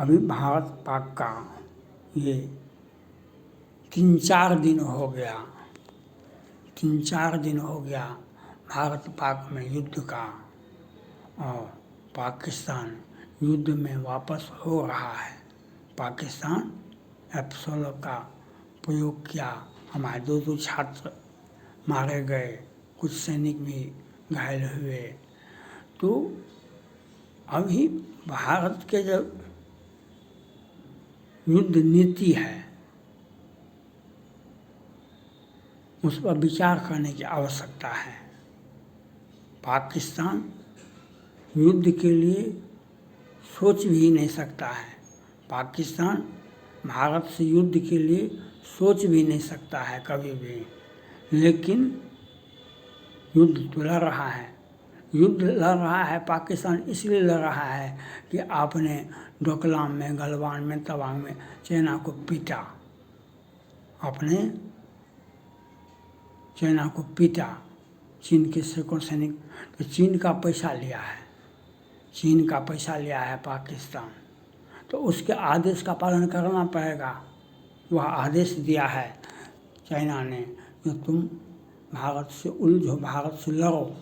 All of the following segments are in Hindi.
अभी भारत पाक का ये 3-4 दिन हो गया, 3-4 दिन हो गया भारत पाक में युद्ध का, और पाकिस्तान युद्ध में वापस हो रहा है। पाकिस्तान F-16 का प्रयोग किया, हमारे 2 छात्र मारे गए, कुछ सैनिक भी घायल हुए। तो अभी भारत के जो युद्ध नीति है उस पर विचार करने की आवश्यकता है। पाकिस्तान युद्ध के लिए सोच भी नहीं सकता है। पाकिस्तान भारत से युद्ध के लिए सोच भी नहीं सकता है कभी भी, लेकिन युद्ध तो लड़ रहा है। युद्ध लड़ रहा है पाकिस्तान इसलिए लड़ रहा है कि आपने डोकलाम में, गलवान में, तवांग में चाइना को पीटा, आपने चाइना को पीटा, चीन के सैकड़ों सैनिक, तो चीन का पैसा लिया है, चीन का पैसा लिया है पाकिस्तान, तो उसके आदेश का पालन करना पड़ेगा। वह आदेश दिया है चाइना ने कि तुम भारत से उलझो, भारत से लड़ो,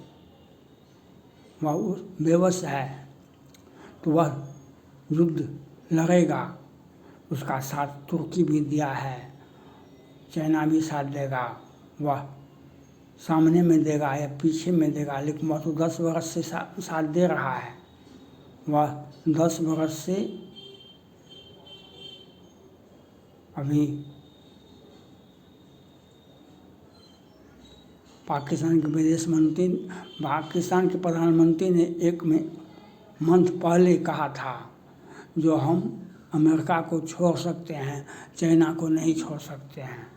वह बेबस है तो वह युद्ध लड़ेगा। उसका साथ तुर्की भी दिया है, चाइना भी साथ देगा, वह सामने में देगा या पीछे में देगा, लेकिन वह तो 10 वर्ष से साथ दे रहा है। वह 10 वर्ष से अभी पाकिस्तान के विदेश मंत्री, पाकिस्तान के प्रधानमंत्री ने एक मंथ पहले कहा था जो हम अमेरिका को छोड़ सकते हैं, चाइना को नहीं छोड़ सकते हैं।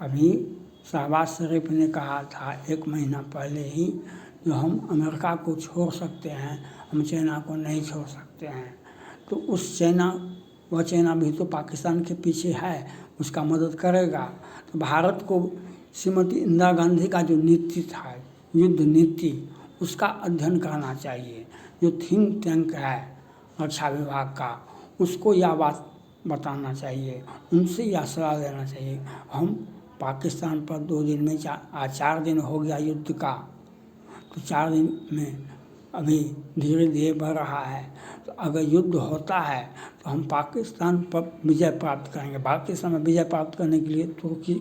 अभी शहबाज शरीफ ने कहा था 1 महीना पहले ही जो हम अमेरिका को छोड़ सकते हैं, हम चाइना को नहीं छोड़ सकते हैं। तो उस वह चाइना भी तो पाकिस्तान के पीछे है, उसका मदद करेगा। तो भारत को श्रीमती इंदिरा गांधी का जो नीति था, युद्ध नीति, उसका अध्ययन करना चाहिए। जो थिंक टैंक है रक्षा विभाग का, उसको यह बात बताना चाहिए, उनसे यह सलाह लेना चाहिए। हम पाकिस्तान पर 2 दिन में 4 दिन हो गया युद्ध का, तो 4 दिन में अभी धीरे धीरे बढ़ रहा है। तो अगर युद्ध होता है तो हम पाकिस्तान पर विजय प्राप्त करेंगे। पाकिस्तान में विजय प्राप्त करने के लिए तुर्की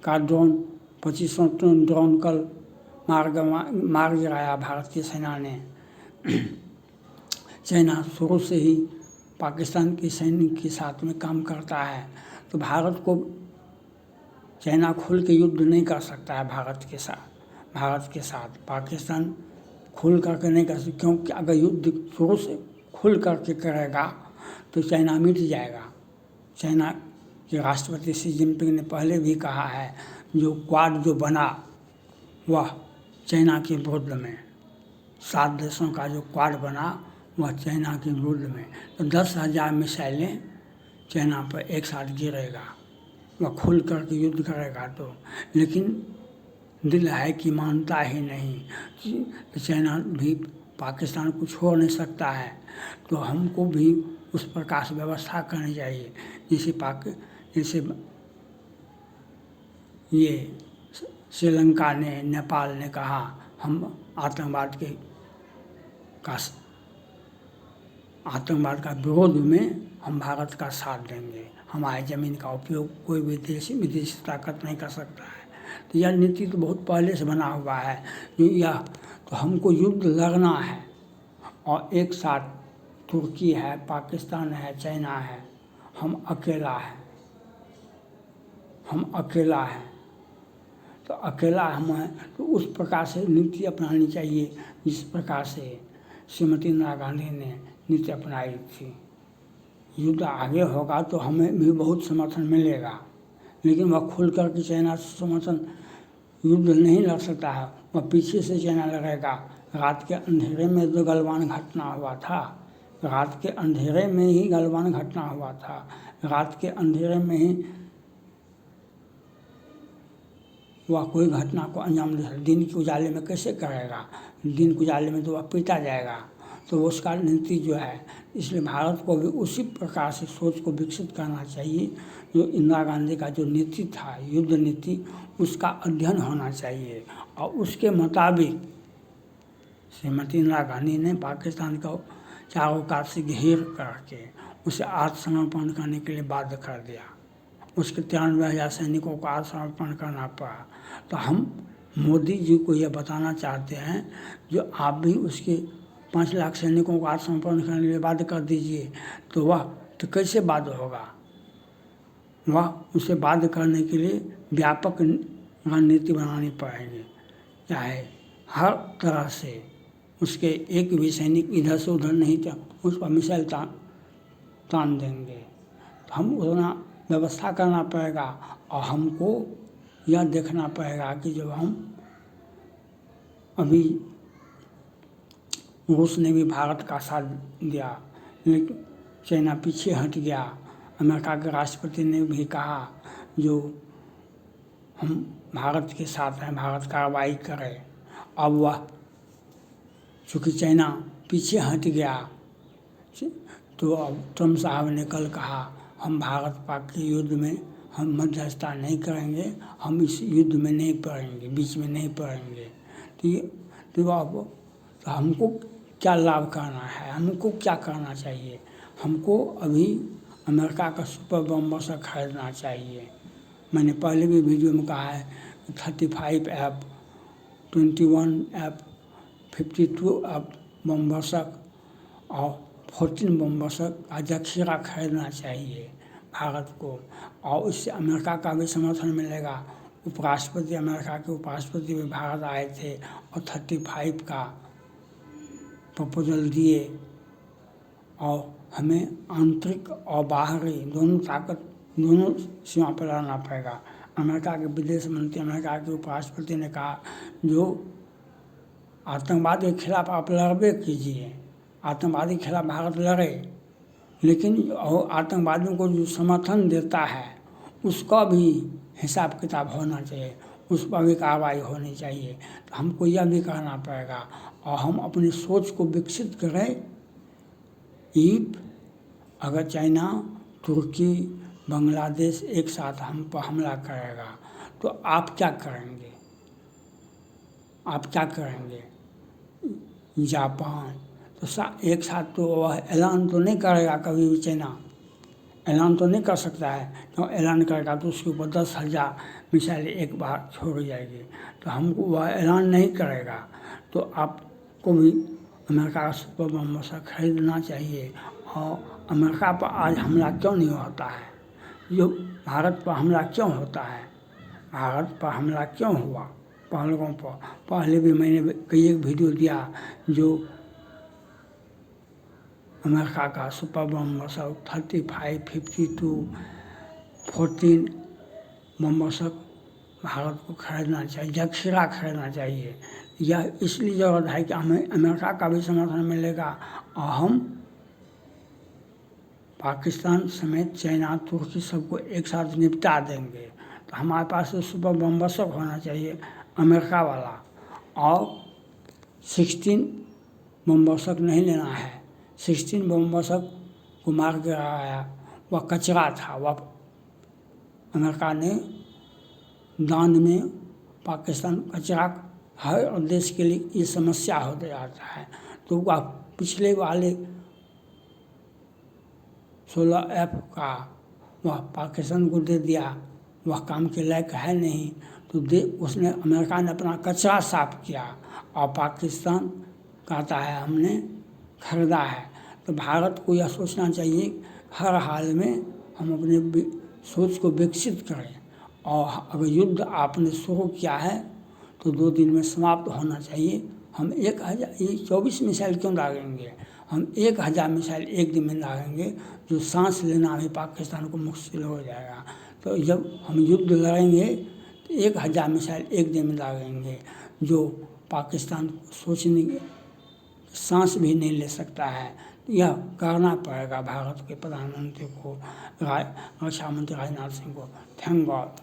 का ड्रोन 2500 टन ड्रोन कल मार गिराया भारतीय सेना ने। चाइना शुरू से ही पाकिस्तान के सैनिक के साथ में काम करता है, तो भारत को चाइना खुल के युद्ध नहीं कर सकता है भारत के साथ। पाकिस्तान खुल करके नहीं कर सकता, क्योंकि अगर युद्ध शुरू से खुल करके करेगा तो चाइना मिट जाएगा। चाइना के राष्ट्रपति शी जिनपिंग ने पहले भी कहा है जो क्वाड जो बना वह चाइना के विरुद्ध में, 7 देशों का जो क्वाड बना वह चाइना के विरुद्ध में, तो 10,000 मिसाइलें चाइना पर एक साथ गिरेगा, वह खुल करके युद्ध करेगा। तो लेकिन दिल है कि मानता ही नहीं। चाइना भी पाकिस्तान को छोड़ नहीं सकता है, तो हमको भी उस प्रकार से व्यवस्था करनी चाहिए। जैसे ये श्रीलंका ने, नेपाल ने कहा हम आतंकवाद का विरोध में हम भारत का साथ देंगे, हमारी ज़मीन का उपयोग कोई भी विदेशी ताकत नहीं कर सकता है। तो यह नीति तो बहुत पहले से बना हुआ है। तो हमको युद्ध लड़ना है, और एक साथ तुर्की है, पाकिस्तान है, चाइना है, हम अकेला है, तो अकेला हम हैं। तो उस प्रकार से नीति अपनानी चाहिए जिस प्रकार से श्रीमती इंदिरा गांधी ने नीति अपनाई थी। युद्ध आगे होगा तो हमें भी बहुत समर्थन मिलेगा, लेकिन वह खुल कर के चाइना से समर्थन युद्ध नहीं लड़ सकता है, वह पीछे से चाइना लड़ेगा। रात के अंधेरे में जो गलवान घटना हुआ था, रात के अंधेरे में ही गलवान घटना हुआ था, रात के अंधेरे में ही वह कोई घटना को अंजाम दे सकता। दिन के उजाले में कैसे करेगा? दिन के उजाले में तो वह पीटा जाएगा। तो उसका नीति जो है, इसलिए भारत को भी उसी प्रकार से सोच को विकसित करना चाहिए जो इंदिरा गांधी का जो नीति था, युद्ध नीति, उसका अध्ययन होना चाहिए और उसके मुताबिक श्रीमती इंदिरा गांधी ने पाकिस्तान को चारों कात से घेर करके उसे आत्मसमर्पण करने के लिए बाध्य कर दिया। उसके 93,000 सैनिकों को आत्मसमर्पण करना पड़ा। तो हम मोदी जी को यह बताना चाहते हैं जो आप भी उसके 5 लाख सैनिकों को आत्मसमर्पण करने के लिए बाध्य कर दीजिए, तो वह तो कैसे बाध्य होगा। वह उसे बाध्य करने के लिए व्यापक रणनीति बनानी पड़ेगी, चाहे हर तरह से उसके एक भी सैनिक इधर से उधर नहीं था, उस पर मिसाइल तान देंगे। तो हम उतना व्यवस्था करना पड़ेगा और हमको यह देखना पड़ेगा कि जब हम अभी रूस ने भी भारत का साथ दिया, लेकिन चाइना पीछे हट गया। अमेरिका के राष्ट्रपति ने भी कहा जो हम भारत के साथ हैं, भारत कार्रवाई करे। अब वह चूँकि चाइना पीछे हट गया, तो अब ट्रम्प साहब ने कल कहा हम भारत पाक के युद्ध में हम मध्यस्थता नहीं करेंगे, हम इस युद्ध में नहीं पड़ेंगे, बीच में नहीं पड़ेंगे। तो हमको क्या लाभ करना है, हमको क्या करना चाहिए। हमको अभी अमेरिका का सुपर बम्बर खरीदना चाहिए। मैंने पहले भी वीडियो में कहा है 35 F, 21 F, 52 F बम्बरसक और 14 बम्बरसक का जखीरा खरीदना चाहिए भारत को, और इससे अमेरिका का भी समर्थन मिलेगा। उपराष्ट्रपति, अमेरिका के उपराष्ट्रपति भी भारत आए थे और 35 का प्रपोजल दिए। और हमें आंतरिक और बाहरी दोनों ताकत, दोनों सीमा पर रहना पड़ेगा। अमेरिका के विदेश मंत्री, अमेरिका के उपराष्ट्रपति ने कहा जो आतंकवाद के खिलाफ आप लड़बे कीजिए, आतंकवाद के खिलाफ भारत लड़े, लेकिन और आतंकवादियों को जो समर्थन देता है उसका भी हिसाब किताब होना चाहिए, उस पर भी कार्रवाई होनी चाहिए। तो हमको यह भी करना पड़ेगा और हम अपनी सोच को विकसित करें। ईब अगर चाइना, तुर्की, बांग्लादेश एक साथ हम पर हमला करेगा तो आप क्या करेंगे, आप क्या करेंगे। जापान तो एक साथ तो वह ऐलान तो नहीं करेगा, कभी भी चाइना ऐलान तो नहीं कर सकता है। तो ऐलान करेगा तो उसके ऊपर 10,000 मिसाइलें एक बार छोड़ जाएगी। तो हमको वह ऐलान नहीं करेगा। तो आपको भी अमेरिका का सुपर बम्बर खरीदना चाहिए। और अमेरिका पर आज हमला क्यों नहीं होता है, जो भारत पर हमला क्यों होता है, भारत पर हमला क्यों हुआ पहलगाम पर। पहले भी मैंने कई एक वीडियो दिया जो अमेरिका का सुपर बम्बर 35, 52, 14 बम्बर भारत को खरीदना चाहिए, जखीरा खरीदना चाहिए। यह इसलिए ज़रूरत है कि हमें अमेरिका का भी समर्थन मिलेगा और हम पाकिस्तान समेत चाइना, तुर्की सबको एक साथ निपटा देंगे। तो हमारे पास तो सुपर बम्बर होना चाहिए अमेरिका वाला, और 16 बम्बर नहीं लेना है। 16 बम्बर को मार के आया, वह कचरा था, वह अमेरिका ने दान में पाकिस्तान कचरा हर देश के लिए ये समस्या होते जाता है। तो वह पिछले वाले 16 F का वह पाकिस्तान को दे दिया, वह काम के लायक है नहीं। तो उसने अमेरिका ने अपना कचरा साफ किया और पाकिस्तान कहता है हमने खरीदा है। तो भारत को यह सोचना चाहिए हर हाल में हम अपने सोच को विकसित करें, और अगर युद्ध आपने शुरू किया है तो 2 दिन में समाप्त होना चाहिए। हम 24 मिसाइल क्यों दागेंगे, हम 1000 मिसाइल एक दिन में दागेंगे, जो सांस लेना भी पाकिस्तान को मुश्किल हो जाएगा। तो जब हम युद्ध लड़ेंगे तो 1000 मिसाइल एक दिन में दागेंगे, जो पाकिस्तान सोचने की सांस भी नहीं ले सकता है। यह करना पड़ेगा भारत के प्रधानमंत्री को, रक्षा मंत्री राजनाथ सिंह को। Thank God.